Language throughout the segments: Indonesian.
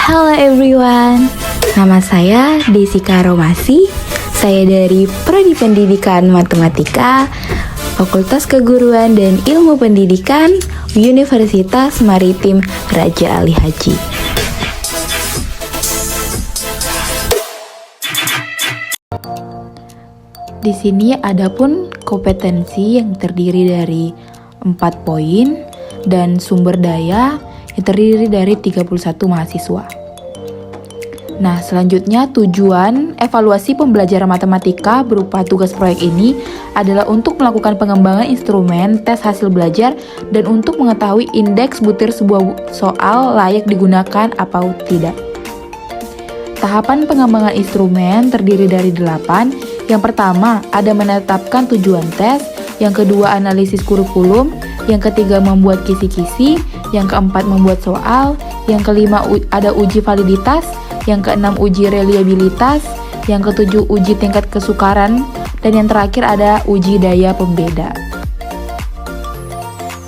Halo everyone, nama saya Desika Romasi. Saya dari Prodi Pendidikan Matematika, Fakultas Keguruan dan Ilmu Pendidikan, Universitas Maritim Raja Ali Haji. Di sini ada pun kompetensi yang terdiri dari 4 poin dan sumber daya yang terdiri dari 31 mahasiswa. Nah, selanjutnya tujuan evaluasi pembelajaran matematika berupa tugas proyek ini adalah untuk melakukan pengembangan instrumen tes hasil belajar dan untuk mengetahui indeks butir sebuah soal layak digunakan atau tidak. Tahapan pengembangan instrumen terdiri dari 8. Yang pertama, ada menetapkan tujuan tes. Yang kedua, analisis kurikulum. Yang ketiga, membuat kisi-kisi. Yang keempat, membuat soal. Yang kelima, ada uji validitas. Yang keenam, uji reliabilitas. Yang ketujuh, uji tingkat kesukaran. Dan yang terakhir ada uji daya pembeda.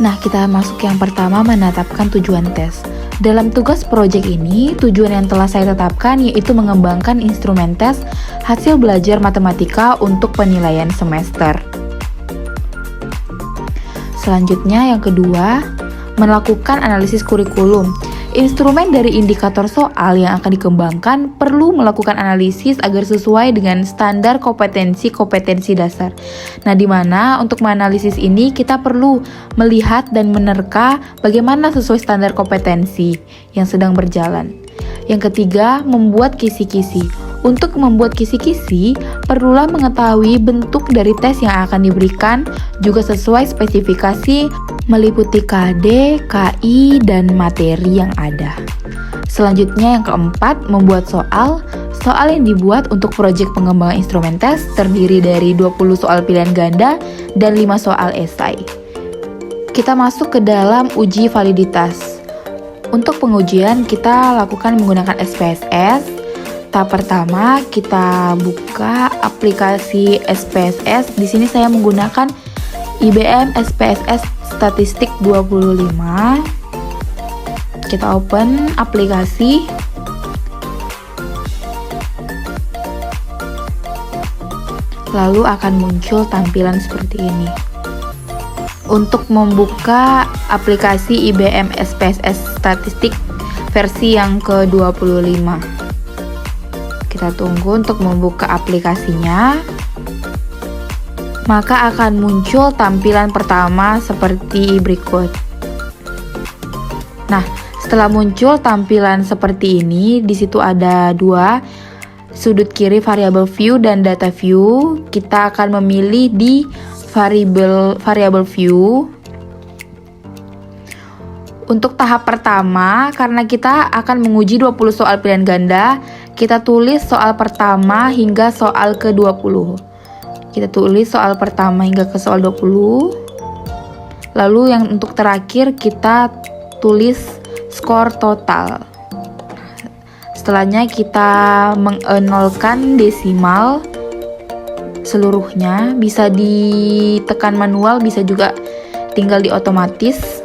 Nah, kita masuk yang pertama, menetapkan tujuan tes. Dalam tugas proyek ini, tujuan yang telah saya tetapkan yaitu mengembangkan instrumen tes hasil belajar matematika untuk penilaian semester. Selanjutnya yang kedua, melakukan analisis kurikulum. Instrumen dari indikator soal yang akan dikembangkan perlu melakukan analisis agar sesuai dengan standar kompetensi dasar. Nah, di mana untuk menganalisis ini kita perlu melihat dan menerka bagaimana sesuai standar kompetensi yang sedang berjalan. Yang ketiga, membuat kisi-kisi. Untuk membuat kisi-kisi, perlulah mengetahui bentuk dari tes yang akan diberikan, juga sesuai spesifikasi, meliputi KD, KI, dan materi yang ada. Selanjutnya yang keempat, membuat soal. Soal yang dibuat untuk proyek pengembangan instrumen tes terdiri dari 20 soal pilihan ganda dan 5 soal esai. Kita masuk ke dalam uji validitas. Untuk pengujian, kita lakukan menggunakan SPSS. Tahap pertama, kita buka aplikasi SPSS. Di sini saya menggunakan IBM SPSS Statistik 25. Kita open aplikasi. Lalu akan muncul tampilan seperti ini. Untuk membuka aplikasi IBM SPSS Statistik versi yang ke-25. Kita tunggu untuk membuka aplikasinya. Maka akan muncul tampilan pertama seperti berikut. Nah, setelah muncul tampilan seperti ini, di situ ada 2 sudut kiri variable view dan data view. Kita akan memilih di variable view. Untuk tahap pertama, karena kita akan menguji 20 soal pilihan ganda, kita tulis soal pertama hingga soal ke-20. Kita tulis soal pertama hingga ke soal 20. Lalu yang untuk terakhir kita tulis skor total. Setelahnya kita mengenolkan desimal seluruhnya. Bisa ditekan manual, bisa juga tinggal di otomatis.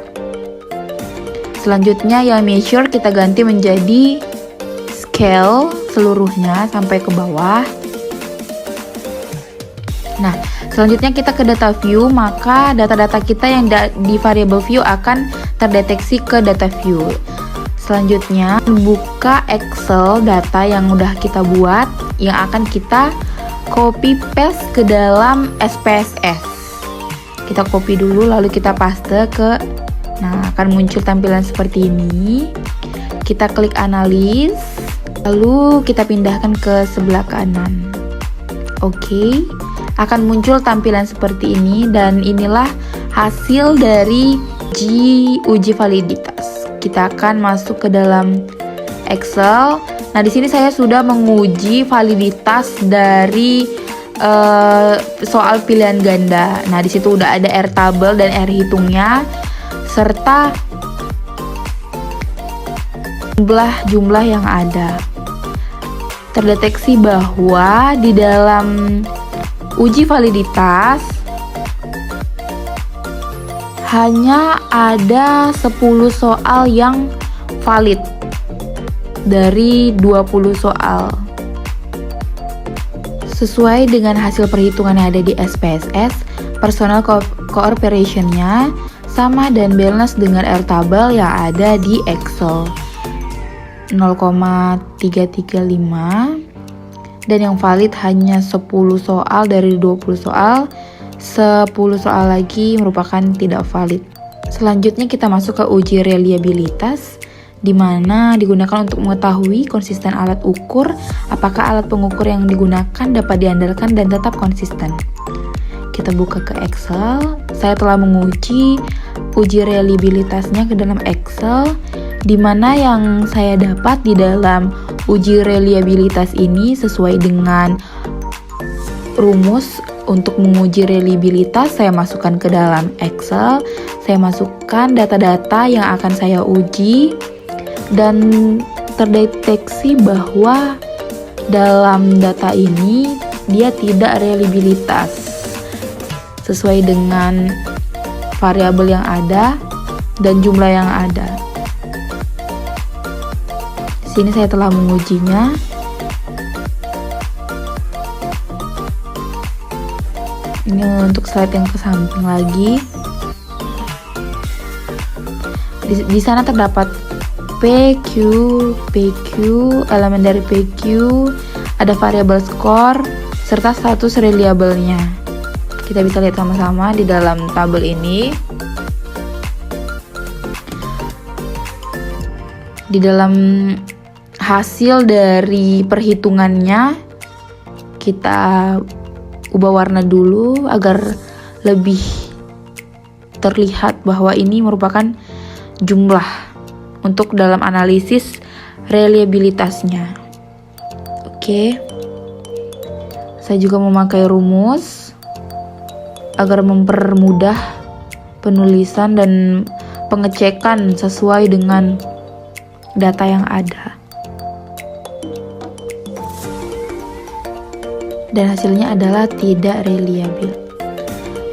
Selanjutnya yang measure kita ganti menjadi scale seluruhnya sampai ke bawah. Nah, selanjutnya kita ke data view, maka data-data kita yang di variable view akan terdeteksi ke data view. Selanjutnya, buka Excel data yang udah kita buat, yang akan kita copy paste ke dalam SPSS. Kita copy dulu, lalu kita paste ke. Nah, akan muncul tampilan seperti ini. Kita klik analis, lalu kita pindahkan ke sebelah kanan. Oke, akan muncul tampilan seperti ini dan inilah hasil dari uji validitas. Kita akan masuk ke dalam Excel. Nah, di sini saya sudah menguji validitas dari soal pilihan ganda. Nah, di situ udah ada R tabel dan R hitungnya serta jumlah yang ada. Terdeteksi bahwa di dalam uji validitas hanya ada 10 soal yang valid. dari 20 soal. Sesuai dengan hasil perhitungan yang ada di SPSS, personal cooperation-nya sama dan balance dengan airtable yang ada di Excel 0,335, dan yang valid hanya 10 soal dari 20 soal. 10 soal lagi merupakan tidak valid. Selanjutnya kita masuk ke uji reliabilitas, di mana digunakan untuk mengetahui konsisten alat ukur, apakah alat pengukur yang digunakan dapat diandalkan dan tetap konsisten. Kita buka ke Excel. Saya telah menguji uji reliabilitasnya ke dalam Excel, di mana yang saya dapat di dalam uji reliabilitas ini sesuai dengan rumus. Untuk menguji reliabilitas, saya masukkan ke dalam Excel, saya masukkan data-data yang akan saya uji, dan terdeteksi bahwa dalam data ini dia tidak reliabilitas sesuai dengan variabel yang ada dan jumlah yang ada. Di sini saya telah mengujinya. Ini untuk slide yang ke samping lagi. Di sana terdapat PQ, elemen dari PQ, ada variabel skor, serta status reliable-nya. Kita bisa lihat sama-sama di dalam tabel ini. Di dalam hasil dari perhitungannya, kita ubah warna dulu agar lebih terlihat bahwa ini merupakan jumlah untuk dalam analisis reliabilitasnya. Oke. Saya juga memakai rumus agar mempermudah penulisan dan pengecekan sesuai dengan data yang ada. Dan hasilnya adalah tidak reliable.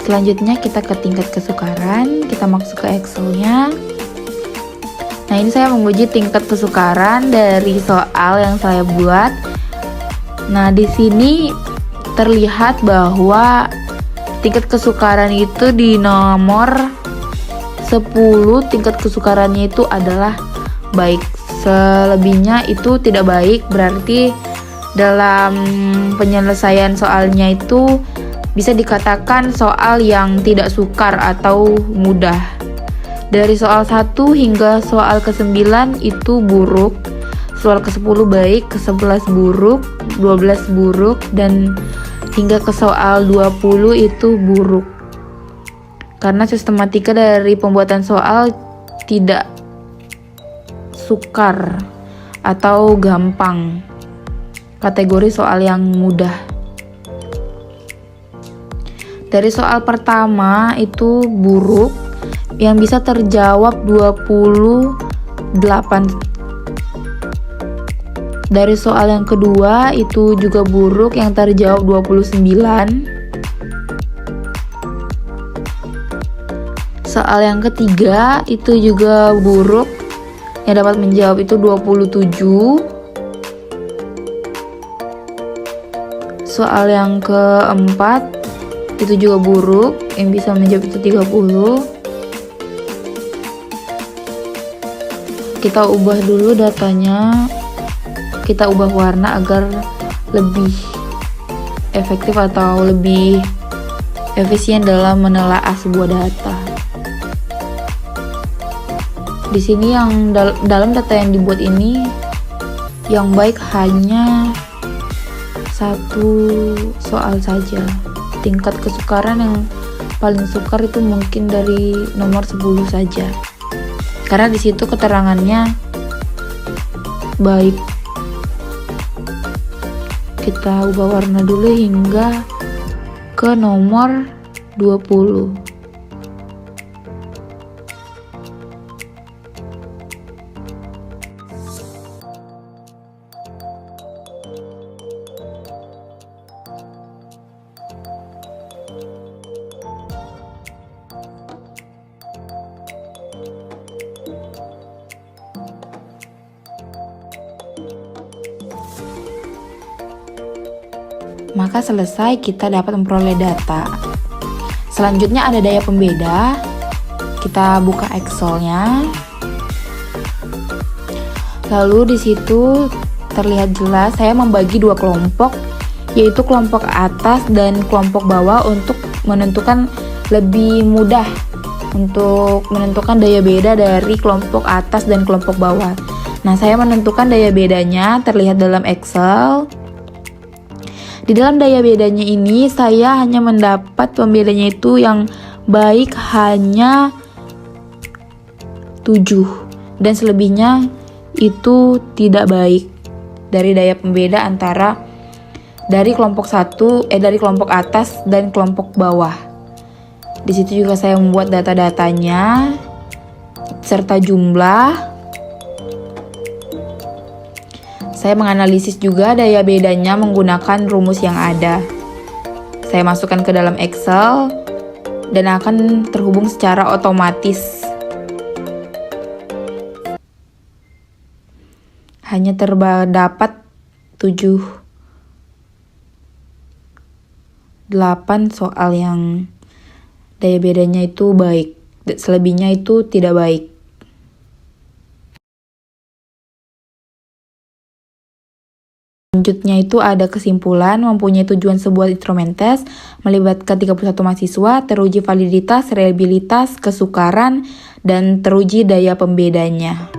Selanjutnya kita ke tingkat kesukaran, kita masuk ke Excel-nya. Nah, ini saya menguji tingkat kesukaran dari soal yang saya buat. Nah, di sini terlihat bahwa tingkat kesukaran itu di nomor 10, tingkat kesukarannya itu adalah baik. Selebihnya itu tidak baik, berarti dalam penyelesaian soalnya itu bisa dikatakan soal yang tidak sukar atau mudah. Dari soal 1 hingga soal ke-9 itu buruk, soal ke-10 baik, ke-11 buruk, 12 buruk, dan hingga ke soal 20 itu buruk. Karena sistematika dari pembuatan soal tidak sukar atau gampang. Kategori soal yang mudah. Dari soal pertama itu buruk, yang bisa terjawab 28. Dari soal yang kedua itu juga buruk, yang terjawab 29. Soal yang ketiga itu juga buruk, yang dapat menjawab itu 27. Soal yang keempat itu juga buruk, yang bisa menjawab itu 30. Kita ubah dulu datanya, kita ubah warna agar lebih efektif atau lebih efisien dalam menelaah sebuah data. Di sini yang dalam data yang dibuat ini, yang baik hanya satu soal saja. Tingkat kesukaran yang paling sukar itu mungkin dari nomor 10 saja. Karena di situ keterangannya baik. Kita ubah warna dulu hingga ke nomor 20. Maka selesai, kita dapat memperoleh data. Selanjutnya ada daya pembeda. Kita buka Excel-nya. Lalu di situ terlihat jelas saya membagi dua kelompok, yaitu kelompok atas dan kelompok bawah untuk menentukan lebih mudah untuk menentukan daya beda dari kelompok atas dan kelompok bawah. Nah, saya menentukan daya bedanya terlihat dalam Excel. Di dalam daya bedanya ini saya hanya mendapat pembedanya itu yang baik hanya 7 dan selebihnya itu tidak baik dari daya pembeda antara dari kelompok kelompok atas dan kelompok bawah. Di situ juga saya membuat data-datanya serta jumlah. Saya menganalisis juga daya bedanya menggunakan rumus yang ada. Saya masukkan ke dalam Excel dan akan terhubung secara otomatis. Hanya terdapat 8 soal yang daya bedanya itu baik, selebihnya itu tidak baik. Selanjutnya itu ada kesimpulan, mempunyai tujuan sebuah instrumen tes, melibatkan 31 mahasiswa, teruji validitas, reliabilitas, kesukaran, dan teruji daya pembedanya.